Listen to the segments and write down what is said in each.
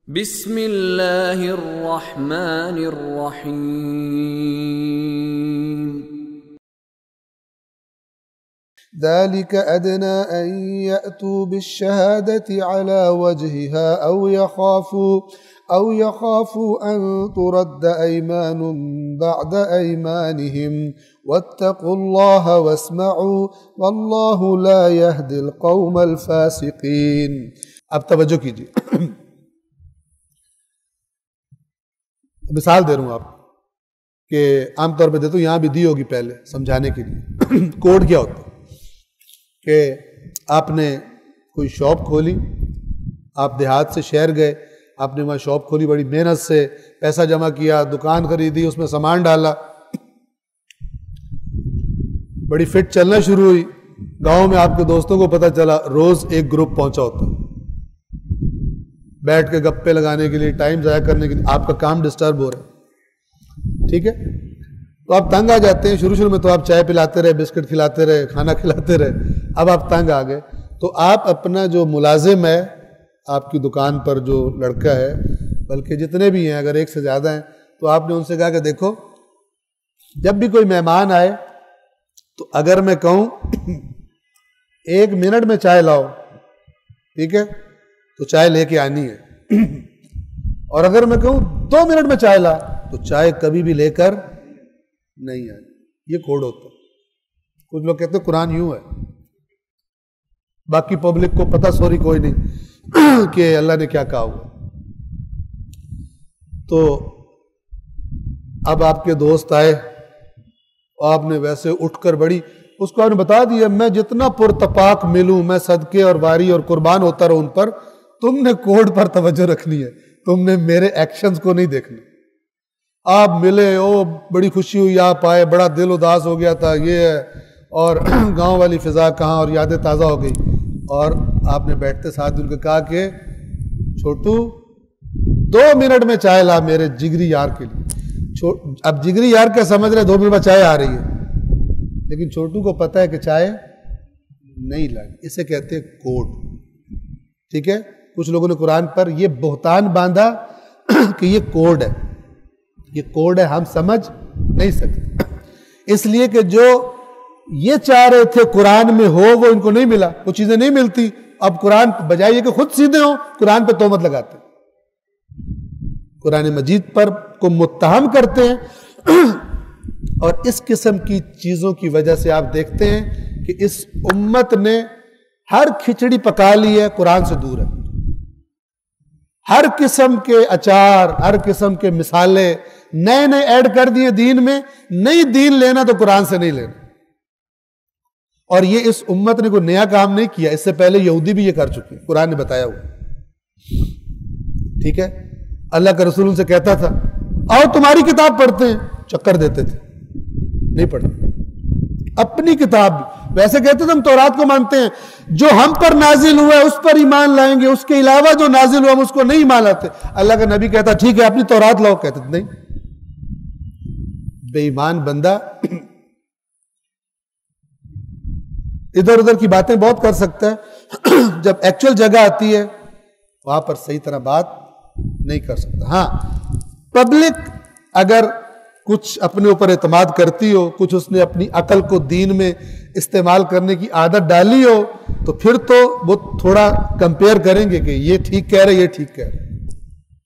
بسم اللہ الرحمن الرحیم ذلك أدنى أن يأتوا بالشهادة على وجهها أو يخافوا أن ترد أيمان بعد أيمانهم واتقوا الله واسمعوا والله لا يهدي القوم الفاسقين۔ اب توجہ کیجیے، مثال دے رہا ہوں آپ کہ عام طور پہ دیتا ہوں، یہاں بھی دی ہوگی پہلے سمجھانے کے لیے۔ کوڈ کیا ہوتا ہے کہ آپ نے کوئی شاپ کھولی، آپ دیہات سے شہر گئے، آپ نے وہاں شاپ کھولی، بڑی محنت سے پیسہ جمع کیا، دکان خریدی، اس میں سامان ڈالا، بڑی فٹ چلنا شروع ہوئی۔ گاؤں میں آپ کے دوستوں کو پتہ چلا روز ایک گروپ پہنچا ہوتا ہے، بیٹھ کے گپے لگانے کے لیے، ٹائم ضائع کرنے کے لیے، آپ کا کام ڈسٹرب ہو رہا ہے، ٹھیک ہے؟ تو آپ تنگ آ جاتے ہیں۔ شروع میں تو آپ چائے پلاتے رہے، بسکٹ کھلاتے رہے، کھانا کھلاتے رہے، اب آپ تنگ آ گئے تو آپ اپنا جو ملازم ہے آپ کی دکان پر، جو لڑکا ہے، بلکہ جتنے بھی ہیں، اگر ایک سے زیادہ ہیں، تو آپ نے ان سے کہا کہ دیکھو جب بھی کوئی مہمان آئے تو اگر میں کہوں 1 منٹ میں چائے لاؤ، ٹھیک ہے، تو چائے لے کے آنی ہے، اور اگر میں کہوں 2 منٹ میں چائے لا تو چائے کبھی بھی لے کر نہیں آنی۔ یہ کوڈ ہوتا ہے۔ کچھ لوگ کہتے ہیں قرآن یوں ہے، باقی پبلک کو پتہ سوری کوئی نہیں کہ اللہ نے کیا کہا ہوا۔ تو اب آپ کے دوست آئے اور آپ نے ویسے اٹھ کر بڑی اس کو آپ نے بتا دیا، میں جتنا پرتپاک ملوں میں صدقے اور واری اور قربان ہوتا رہوں ان پر، تم نے کوڈ پر توجہ رکھنی ہے، تم نے میرے ایکشنز کو نہیں دیکھنا۔ آپ ملے، بڑی خوشی ہوئی، آپ آئے، بڑا دل اداس ہو گیا تھا، یہ ہے، اور گاؤں والی فضا کہاں، اور یادیں تازہ ہو گئی، اور آپ نے بیٹھتے ساتھ ان کو کہا کہ چھوٹو 2 منٹ میں چائے لا میرے جگری یار کے لیے۔ اب جگری یار کیا سمجھ رہے 2 منٹ میں چائے آ رہی ہے، لیکن چھوٹو کو پتہ ہے کہ چائے نہیں لانی، اسے کہتے ہیں کوڈ، ٹھیک ہے؟ کچھ لوگوں نے قرآن پر یہ بہتان باندھا کہ یہ کوڈ ہے، یہ کوڈ ہے، ہم سمجھ نہیں سکتے، اس لیے کہ جو یہ چاہ رہے تھے قرآن میں ہو وہ ان کو نہیں ملا، وہ چیزیں نہیں ملتی۔ اب قرآن بجائے یہ کہ خود سیدھے ہوں، قرآن پہ تہمت لگاتے ہیں، قرآن مجید پر کو متہم کرتے ہیں، اور اس قسم کی چیزوں کی وجہ سے آپ دیکھتے ہیں کہ اس امت نے ہر کھچڑی پکا لی ہے، قرآن سے دور ہے۔ ہر قسم کے اچار، ہر قسم کے مثالیں نئے نئے ایڈ کر دیے دین میں۔ نئی دین لینا تو قرآن سے نہیں لینا، اور یہ اس امت نے کوئی نیا کام نہیں کیا، اس سے پہلے یہودی بھی یہ کر چکے، قرآن نے بتایا ہوا، ٹھیک ہے؟ اللہ کا رسول ان سے کہتا تھا آؤ تمہاری کتاب پڑھتے ہیں، چکر دیتے تھے، نہیں پڑھتے اپنی کتاب۔ ویسے کہتے تھے ہم تورات کو مانتے ہیں، جو ہم پر نازل ہوا ہے اس پر ایمان لائیں گے، اس کے علاوہ جو نازل ہوا ہم اس کو نہیں ایمان لاتے۔ اللہ کا نبی کہتا ٹھیک ہے اپنی تورات لاؤ، کہتے تھے نہیں، بے ایمان بندہ ادھر ادھر کی باتیں بہت کر سکتا ہے، جب ایکچوئل جگہ آتی ہے وہاں پر صحیح طرح بات نہیں کر سکتا۔ ہاں، پبلک اگر کچھ اپنے اوپر اعتماد کرتی ہو، کچھ اس نے اپنی عقل کو دین میں استعمال کرنے کی عادت ڈالی ہو، تو پھر تو وہ تھوڑا کمپیئر کریں گے کہ یہ ٹھیک کہہ رہے، یہ ٹھیک کہہ رہے،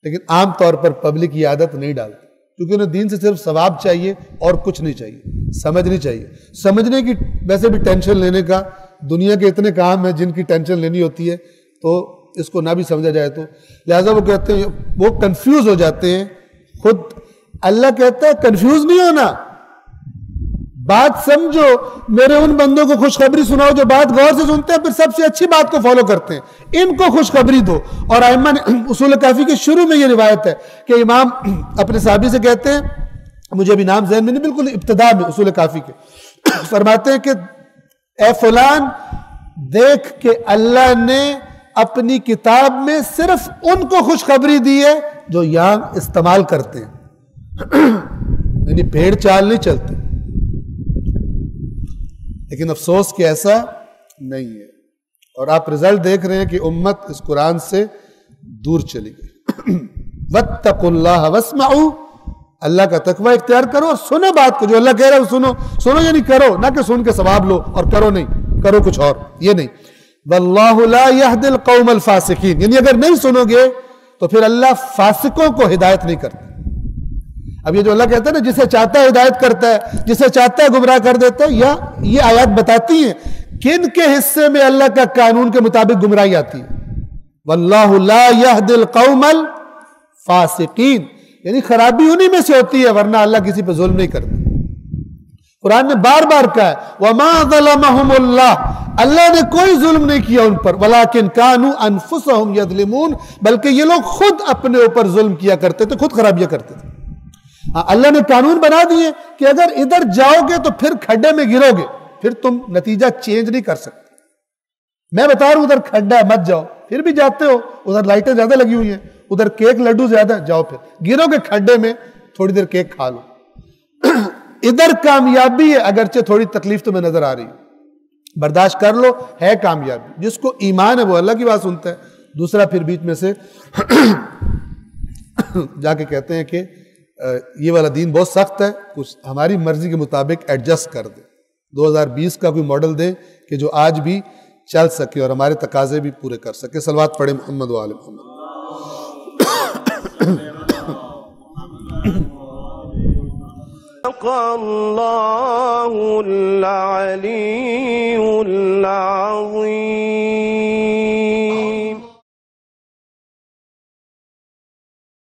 لیکن عام طور پر پبلک یہ عادت نہیں ڈالتی، کیونکہ انہیں دین سے صرف ثواب چاہیے اور کچھ نہیں چاہیے، سمجھنی چاہیے۔ سمجھنے کی ویسے بھی ٹینشن لینے کا، دنیا کے اتنے کام ہیں جن کی ٹینشن لینی ہوتی ہے، تو اس کو نہ بھی سمجھا جائے تو لہٰذا وہ کہتے ہیں، وہ کنفیوز ہو جاتے ہیں خود۔ اللہ کہتا ہے کنفیوز نہیں ہونا، بات سمجھو، میرے ان بندوں کو خوشخبری سناؤ جو بات غور سے سنتے ہیں پھر سب سے اچھی بات کو فالو کرتے ہیں، ان کو خوشخبری دو۔ اور ائمہ نے اصول کافی کے شروع میں یہ روایت ہے کہ امام اپنے صحابی سے کہتے ہیں، مجھے ابھی نام ذہن میں نہیں، بالکل ابتدا میں اصول کافی کے، فرماتے ہیں کہ اے فلان دیکھ کہ اللہ نے اپنی کتاب میں صرف ان کو خوشخبری دی ہے جو یہاں استعمال کرتے ہیں، یعنی بھیڑ چال نہیں چلتے، لیکن افسوس کہ ایسا نہیں ہے، اور آپ رزلٹ دیکھ رہے ہیں کہ امت اس قرآن سے دور چلی گئی۔ واتقوا اللہ واسمعوا، اللہ کا تقوی اختیار کرو اور سنو بات کو، جو اللہ کہہ رہا ہے وہ سنو. سنو یعنی کرو، نہ کہ سن کے ثواب لو اور کرو نہیں، کرو کچھ اور، یہ نہیں. واللہ لا یہدی القوم الفاسقین، یعنی اگر نہیں سنو گے تو پھر اللہ فاسقوں کو ہدایت نہیں کرتا. اب یہ جو اللہ کہتا ہے نا جسے چاہتا ہے ہدایت کرتا ہے، جسے چاہتا ہے گمراہ کر دیتا ہے، یا یہ آیات بتاتی ہیں کن کے حصے میں اللہ کا قانون کے مطابق گمراہی آتی ہے. واللہ لا یہدی القوم الفاسقین، یعنی خرابی انہی میں سے ہوتی ہے، ورنہ اللہ کسی پہ ظلم نہیں کرتا. قرآن نے بار بار کہا ہے وَمَا ظَلَمَهُمُ اللَّهُ، اللہ نے کوئی ظلم نہیں کیا ان پر، وَلَكِنْ كَانُوا أَنفُسَهُمْ يَظْلِمُونَ، بلکہ یہ لوگ خود اپنے اوپر ظلم کیا کرتے تھے، خود خرابیاں کرتے تھے. اللہ نے قانون بنا دیے کہ اگر ادھر جاؤ گے تو پھر کھڈے میں گرو گے، پھر تم نتیجہ چینج نہیں کر سکتے. میں بتا رہا ہوں ادھر کھڈا ہے مت جاؤ، پھر بھی جاتے ہو، ادھر لائٹیں زیادہ لگی ہوئی ہیں، ادھر کیک لڈو زیادہ ہے، جاؤ پھر گرو گے کھڈے میں، تھوڑی دیر کیک کھا لو. ادھر کامیابی ہے، اگرچہ تھوڑی تکلیف تمہیں نظر آ رہی ہے، برداشت کر لو، ہے کامیابی. جس کو ایمان ہے وہ اللہ کی بات سنتا ہے. دوسرا پھر بیچ میں سے جا کے کہتے ہیں کہ یہ والا دین بہت سخت ہے، کچھ ہماری مرضی کے مطابق ایڈجسٹ کر دیں، 2020 کا کوئی ماڈل دیں کہ جو آج بھی چل سکے اور ہمارے تقاضے بھی پورے کر سکے. صلوات پڑھیں محمد و آل محمد. اللہ العلی العظیم.